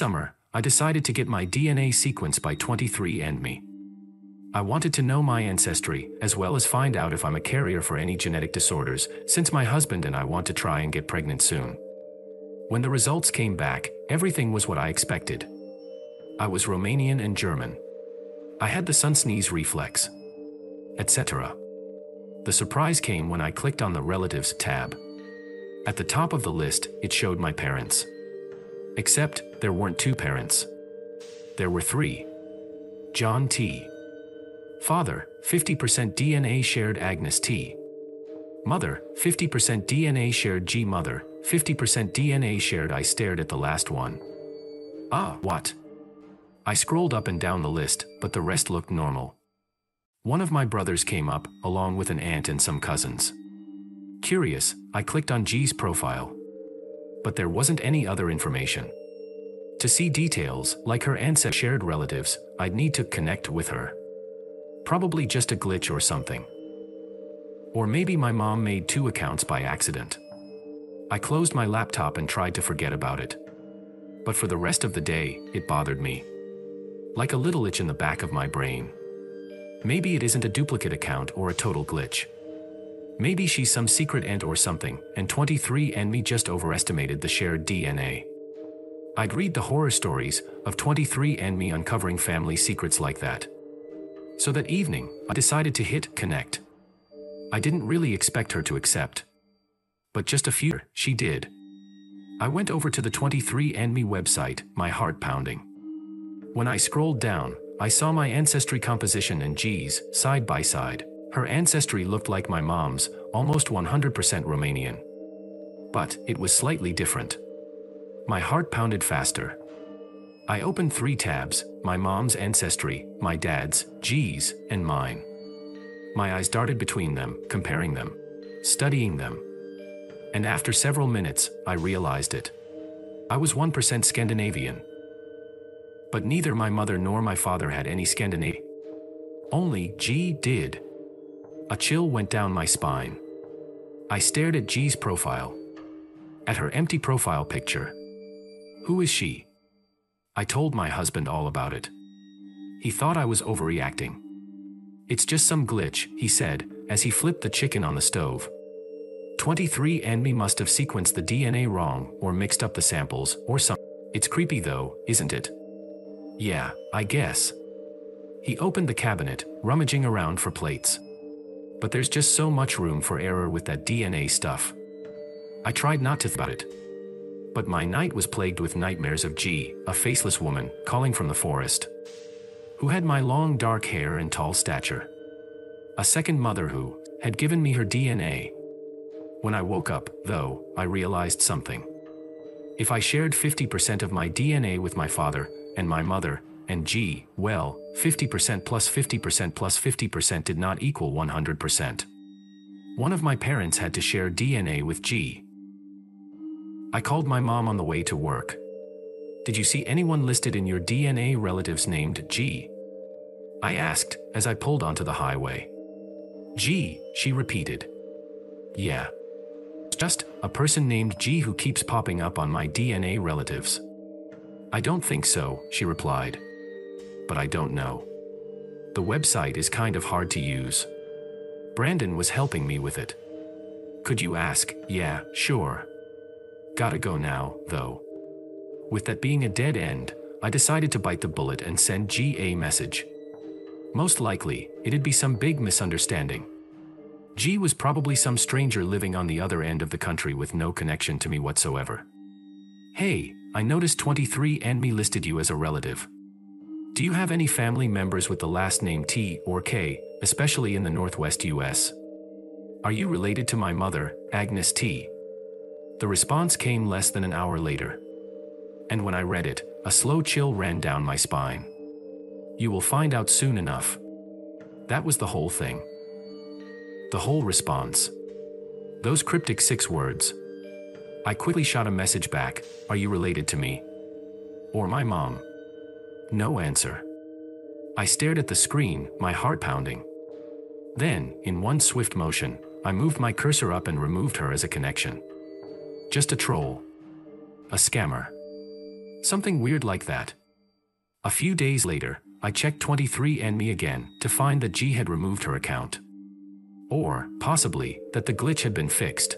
Summer, I decided to get my DNA sequenced by 23andme. I wanted to know my ancestry, as well as find out if I'm a carrier for any genetic disorders, since my husband and I want to try and get pregnant soon. When the results came back, everything was what I expected. I was Romanian and German. I had the sun sneeze reflex, etc. The surprise came when I clicked on the Relatives tab. At the top of the list, it showed my parents. Except, there weren't two parents. There were three. John T. Father, 50% DNA shared Agnes T. Mother, 50% DNA shared G. Mother, 50% DNA shared. I stared at the last one. Ah, what? I scrolled up and down the list, but the rest looked normal. One of my brothers came up, along with an aunt and some cousins. Curious, I clicked on G's profile. But there wasn't any other information. To see details, like her ancestry shared relatives, I'd need to connect with her. Probably just a glitch or something. Or maybe my mom made two accounts by accident. I closed my laptop and tried to forget about it. But for the rest of the day, it bothered me. Like a little itch in the back of my brain. Maybe it isn't a duplicate account or a total glitch. Maybe she's some secret aunt or something, and 23andme just overestimated the shared DNA. I'd read the horror stories of 23andme uncovering family secrets like that. So that evening, I decided to hit connect. I didn't really expect her to accept. But just a few, she did. I went over to the 23andme website, my heart pounding. When I scrolled down, I saw my ancestry composition and G's, side by side. Her ancestry looked like my mom's, almost 100% Romanian. But it was slightly different. My heart pounded faster. I opened 3 tabs, my mom's ancestry, my dad's, G's, and mine. My eyes darted between them, comparing them, studying them. And after several minutes, I realized it. I was 1% Scandinavian. But neither my mother nor my father had any Scandinavian. Only G did. A chill went down my spine. I stared at G's profile. At her empty profile picture. Who is she? I told my husband all about it. He thought I was overreacting. It's just some glitch, he said, as he flipped the chicken on the stove. 23andme must have sequenced the DNA wrong, or mixed up the samples, or something. It's creepy though, isn't it? Yeah, I guess. He opened the cabinet, rummaging around for plates. But there's just so much room for error with that DNA stuff. I tried not to think about it. But my night was plagued with nightmares of G, a faceless woman, calling from the forest. Who had my long dark hair and tall stature. A second mother who had given me her DNA. When I woke up, though, I realized something. If I shared 50% of my DNA with my father, and my mother, and G, well, 50% plus 50% plus 50% did not equal 100%. One of my parents had to share DNA with G. I called my mom on the way to work. Did you see anyone listed in your DNA relatives named G? I asked, as I pulled onto the highway. G, she repeated. Yeah. Just a person named G who keeps popping up on my DNA relatives. I don't think so, she replied. But I don't know. The website is kind of hard to use. Brandon was helping me with it. Could you ask? Yeah, sure. Gotta go now, though. With that being a dead end, I decided to bite the bullet and send G a message. Most likely, it'd be some big misunderstanding. G was probably some stranger living on the other end of the country with no connection to me whatsoever. Hey, I noticed 23andme listed you as a relative. Do you have any family members with the last name T or K, especially in the Northwest US? Are you related to my mother, Agnes T? The response came less than an hour later. And when I read it, a slow chill ran down my spine. You will find out soon enough. That was the whole thing. The whole response. Those cryptic 6 words. I quickly shot a message back, are you related to me? Or my mom? No answer. I stared at the screen, my heart pounding. Then, in one swift motion, I moved my cursor up and removed her as a connection. Just a troll. A scammer. Something weird like that. A few days later, I checked 23andme again to find that G had removed her account. Or, possibly, that the glitch had been fixed.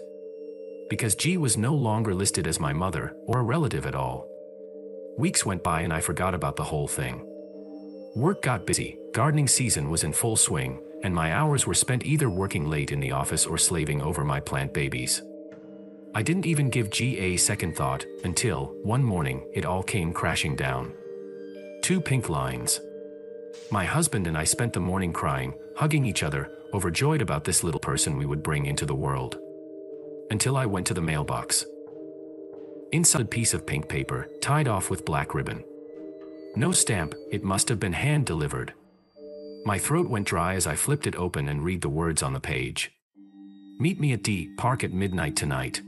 Because G was no longer listed as my mother or a relative at all. Weeks went by and I forgot about the whole thing. Work got busy, gardening season was in full swing, and my hours were spent either working late in the office or slaving over my plant babies. I didn't even give G a second thought until, one morning, it all came crashing down. 2 pink lines. My husband and I spent the morning crying, hugging each other, overjoyed about this little person we would bring into the world. Until I went to the mailbox. Inside a piece of pink paper, tied off with black ribbon. No stamp, it must have been hand-delivered. My throat went dry as I flipped it open and read the words on the page. Meet me at D Park at midnight tonight.